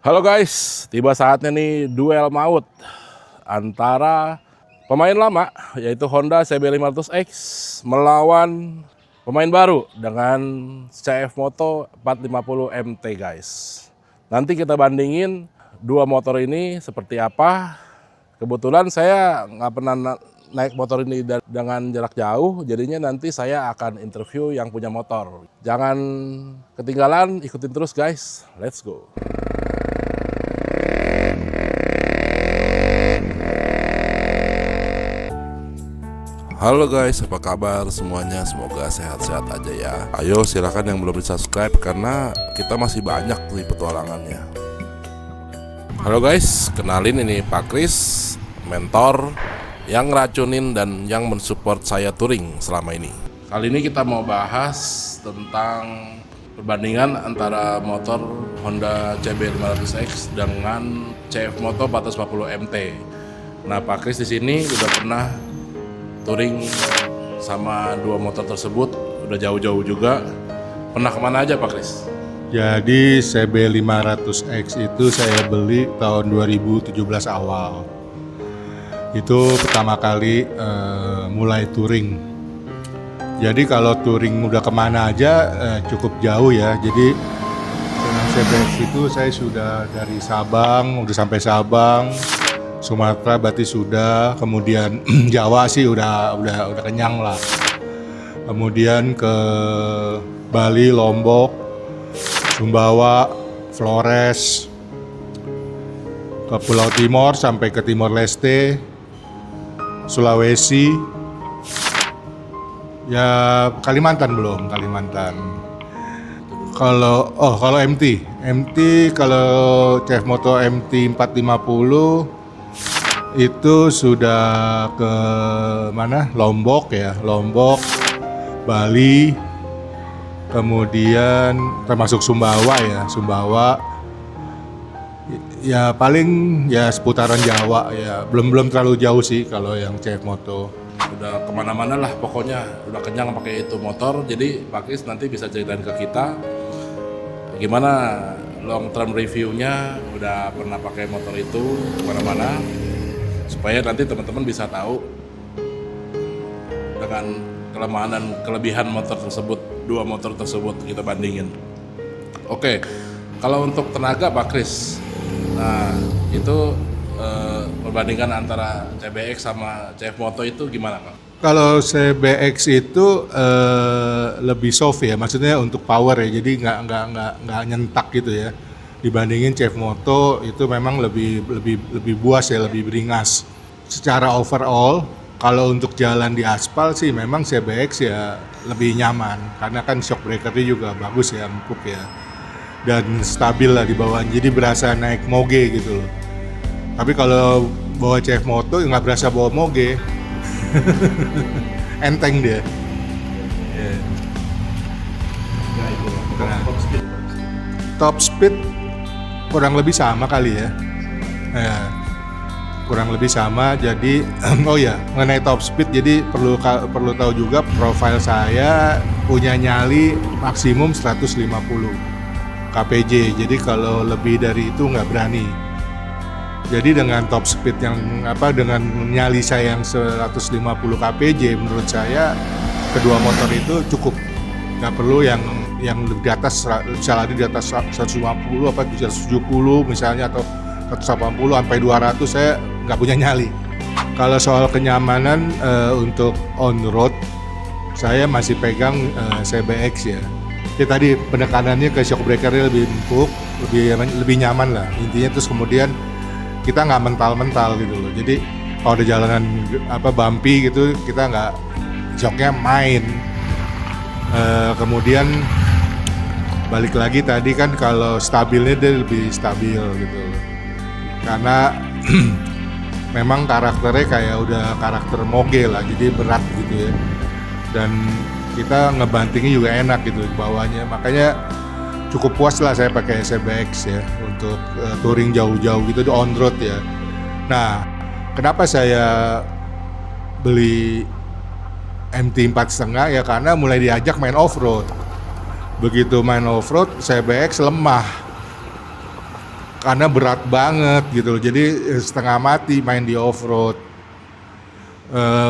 Halo guys, tiba saatnya nih duel maut antara pemain lama yaitu Honda CB500X melawan pemain baru dengan CF Moto 450 MT guys. Nanti kita bandingin dua motor ini seperti apa. Kebetulan saya nggak pernah naik motor ini dengan jarak jauh, jadinya nanti saya akan interview yang punya motor. Jangan ketinggalan, ikutin terus guys, let's go. Halo guys, apa kabar semuanya? Semoga sehat-sehat aja ya. Ayo silakan yang belum di-subscribe karena kita masih banyak nih petualangannya. Halo guys, kenalin ini Pak Kris, mentor yang ngeracunin dan yang mensupport saya touring selama ini. Kali ini kita mau bahas tentang perbandingan antara motor Honda CB500X dengan CF Moto 450 MT. Nah, Pak Kris di sini udah pernah touring sama dua motor tersebut, udah jauh-jauh juga. Pernah kemana aja Pak Kris? Jadi CB500X itu saya beli tahun 2017 awal. Itu pertama kali mulai touring. Jadi kalau touring udah kemana aja cukup jauh ya. Jadi dengan CBX itu saya sudah dari Sabang, udah sampai Sabang. Sumatera berarti sudah, kemudian Jawa sih udah kenyang lah. Kemudian ke Bali, Lombok, Sumbawa, Flores, ke Pulau Timor sampai ke Timor Leste, Sulawesi, ya Kalimantan belum, Kalimantan. Kalau MT kalau CF Moto MT 450 itu sudah ke mana? Lombok ya, Lombok, Bali, kemudian termasuk Sumbawa ya, Sumbawa. Ya paling ya seputaran Jawa ya, belum terlalu jauh sih kalau yang CF Moto. Udah kemana-mana lah pokoknya, udah kenyang pakai itu motor. Jadi Pak Kris nanti bisa ceritain ke kita gimana long term reviewnya, udah pernah pakai motor itu kemana-mana, supaya nanti teman-teman bisa tahu dengan kelemahan dan kelebihan motor tersebut, dua motor tersebut kita bandingin. Oke, kalau untuk tenaga Pak Kris, nah itu perbandingan antara CBX sama CF Moto itu gimana Pak? Kalau CBX itu lebih soft ya, maksudnya untuk power ya, jadi nggak nyentak gitu ya. Dibandingin CF Moto itu memang lebih buas ya, lebih beringas. Secara overall, kalau untuk jalan di aspal sih memang CBX ya lebih nyaman, karena kan shock breakernya juga bagus ya, empuk ya, dan stabil lah di bawah, jadi berasa naik moge gitu loh. Tapi kalau bawa CF Moto nggak berasa bawa moge. Enteng dia. Yeah. Nah, top speed kurang lebih sama kali ya. Kurang lebih sama. Jadi oh ya, mengenai top speed, jadi perlu tahu juga profil saya punya nyali maksimum 150 kpj. Jadi kalau lebih dari itu nggak berani. Jadi dengan top speed dengan nyali saya yang 150 kpj, menurut saya kedua motor itu cukup. Nggak perlu yang di atas, misalnya di atas 150 apa 170 misalnya, atau 180 sampai 200 saya nggak punya nyali. Kalau soal kenyamanan untuk on road, saya masih pegang CBX ya. Jadi tadi penekanannya ke shock breakernya lebih empuk, lebih nyaman lah intinya. Terus kemudian kita nggak mental gitu loh. Jadi kalau ada jalanan bumpy gitu, kita nggak, shocknya main. Kemudian balik lagi tadi kan, kalau stabilnya dia lebih stabil gitu loh. Karena memang karakternya kayak udah karakter moge lah, jadi berat gitu ya. Dan kita ngebantingnya juga enak gitu bawahnya. Makanya cukup puas lah saya pakai CBX ya untuk touring jauh-jauh gitu di on road ya. Nah, kenapa saya beli MT 4,5 ya, karena mulai diajak main off road. Begitu main off road, CBX lemah. karena berat banget gitu loh. Jadi setengah mati main di off-road.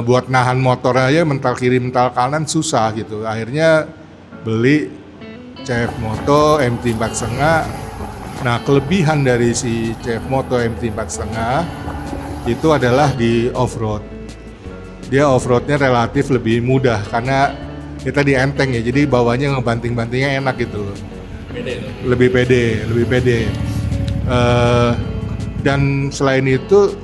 Buat nahan motor aja mental kiri mental kanan susah gitu. Akhirnya beli CF Moto MT 4,5. Nah, kelebihan dari si CF Moto MT 4,5 itu adalah di off-road. Dia off-roadnya relatif lebih mudah karena kita di enteng ya, jadi bawanya ngebanting-bantingnya enak gitu loh. Lebih pede. Dan selain itu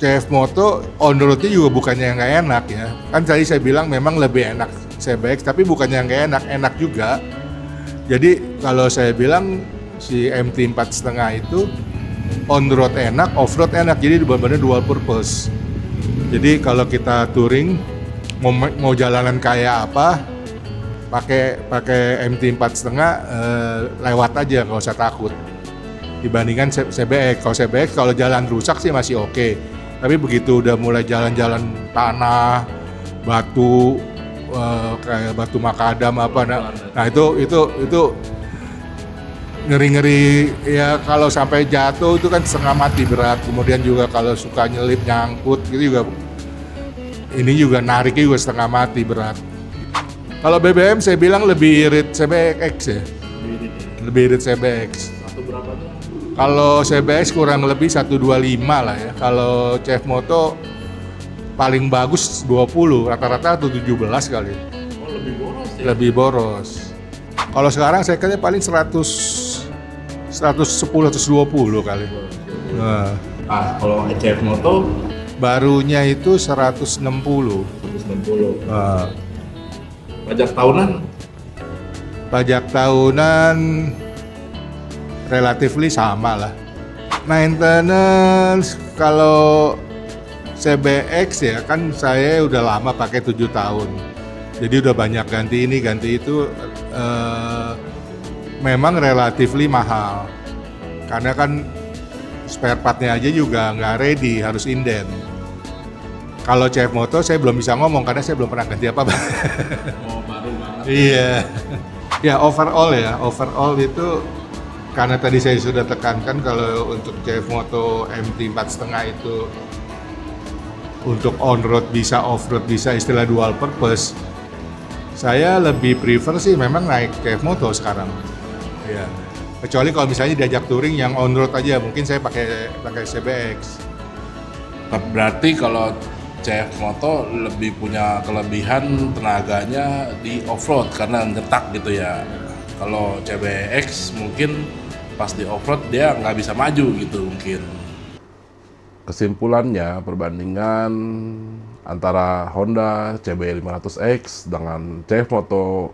CF Moto on-roadnya juga bukannya yang nggak enak ya. Kan tadi saya bilang memang lebih enak CBX, tapi bukannya yang nggak enak juga. Jadi kalau saya bilang si MT 4,5 itu on-road enak, off-road enak, jadi benar-benar dual purpose. Jadi kalau kita touring mau jalanan kayak apa, pakai MT 4,5 lewat aja, nggak usah takut. Dibandingkan CBX, kalau jalan rusak sih masih oke. Tapi begitu udah mulai jalan-jalan tanah, batu, kayak batu makadam apa, nah itu ngeri-ngeri ya. Kalau sampai jatuh itu kan setengah mati berat. Kemudian juga kalau suka nyelip nyangkut gitu juga, ini juga nariknya juga setengah mati berat. Kalau BBM saya bilang lebih irit CBX ya, lebih irit CBX. Atau berapa tuh? Kalau CBX kurang lebih 125 lah ya. Kalau CF Moto paling bagus 20, rata-rata atau 17 kali. Oh, lebih boros ya? Lebih boros. Kalau sekarang saya kayaknya paling 110 120 kali. Nah, Kalau CF Moto barunya itu 160. 160. Nah, Pajak tahunan? pajak tahunan relatively sama lah. Maintenance kalau CBX ya kan saya udah lama pakai 7 tahun. Jadi udah banyak ganti ini ganti itu, memang relatively mahal. Karena kan spare partnya aja juga nggak ready, harus inden. Kalau CF Moto saya belum bisa ngomong karena saya belum pernah ganti apa-apa. Oh, baru banget. Iya. Ya overall itu karena tadi saya sudah tekankan kalau untuk CF Moto MT 4,5 itu untuk on-road bisa, off-road bisa, istilah dual purpose. Saya lebih prefer sih memang naik CF Moto sekarang. Ya. Kecuali kalau misalnya diajak touring yang on-road aja, mungkin saya pakai CBX. Berarti kalau CF Moto lebih punya kelebihan tenaganya di off-road karena nyetak gitu ya. Kalau CBX mungkin pas di off-road dia nggak bisa maju gitu mungkin. Kesimpulannya, perbandingan antara Honda CB500X dengan CF Moto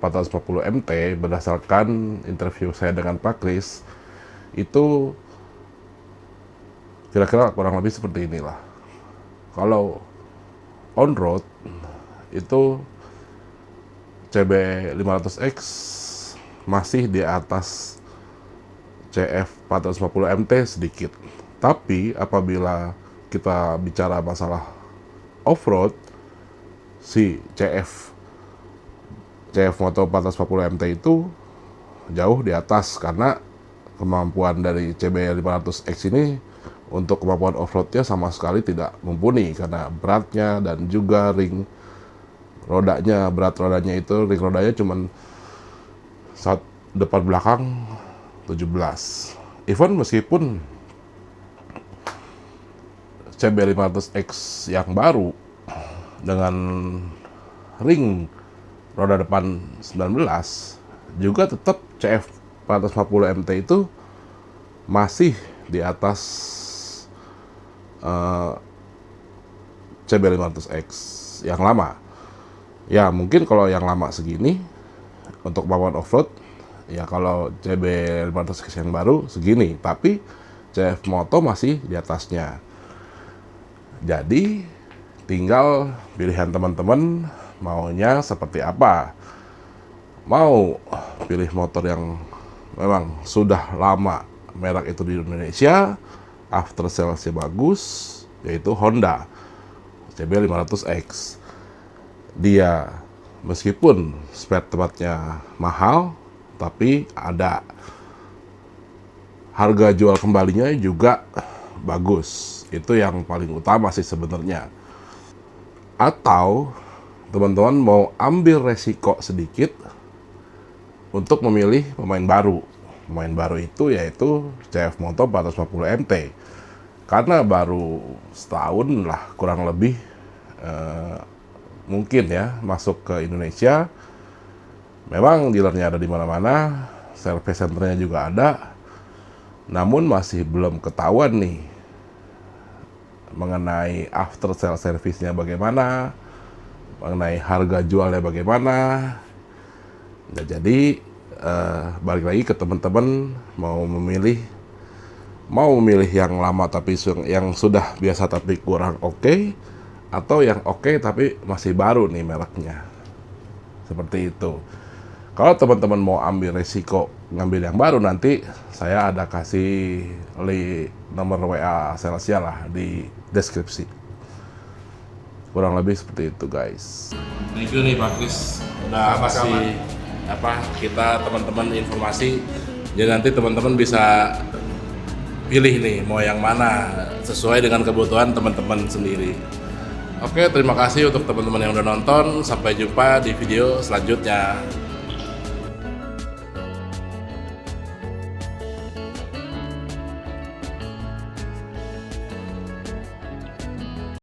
450 MT berdasarkan interview saya dengan Pak Kris itu kira-kira kurang lebih seperti inilah. Kalau on-road itu CB500X masih di atas CF 450 MT sedikit. Tapi apabila kita bicara masalah off-road, si CF Moto 450 MT itu jauh di atas karena kemampuan dari CB500X ini untuk kemampuan off-roadnya sama sekali tidak mumpuni karena beratnya dan juga ring rodanya, berat rodanya itu ring rodanya cuman depan belakang 17. Even meskipun CB500X yang baru dengan ring roda depan 19 juga tetap CF 450 MT itu masih di atas CB500X yang lama. Ya mungkin kalau yang lama segini untuk kemampuan off-road, ya kalau CB500X yang baru segini, tapi CF Moto masih di atasnya. Jadi tinggal pilihan teman-teman maunya seperti apa. Mau pilih motor yang memang sudah lama merek itu di Indonesia, after sales-nya bagus, yaitu Honda CB500X. Dia meskipun spare partnya mahal, tapi ada harga jual kembalinya juga bagus. Itu yang paling utama sih sebenarnya. Atau teman-teman mau ambil resiko sedikit untuk memilih pemain baru. Pemain baru itu yaitu CF Moto 450 MT. Karena baru setahun lah kurang lebih mungkin ya masuk ke Indonesia. Memang dealernya ada di mana-mana, service centernya juga ada. Namun masih belum ketahuan nih mengenai after sale service-nya bagaimana, mengenai harga jualnya bagaimana. Nah, jadi balik lagi ke teman-teman mau memilih yang lama tapi yang sudah biasa tapi kurang oke, atau yang oke tapi masih baru nih mereknya. Seperti itu. Kalau teman-teman mau ambil resiko ngambil yang baru, nanti saya ada kasih nomor WA salesnya lah di deskripsi. Kurang lebih seperti itu guys. Thank you nih Pak Kris udah kasih kita teman-teman informasi. Jadi nanti teman-teman bisa pilih nih mau yang mana sesuai dengan kebutuhan teman-teman sendiri. Oke, terima kasih untuk teman-teman yang udah nonton. Sampai jumpa di video selanjutnya.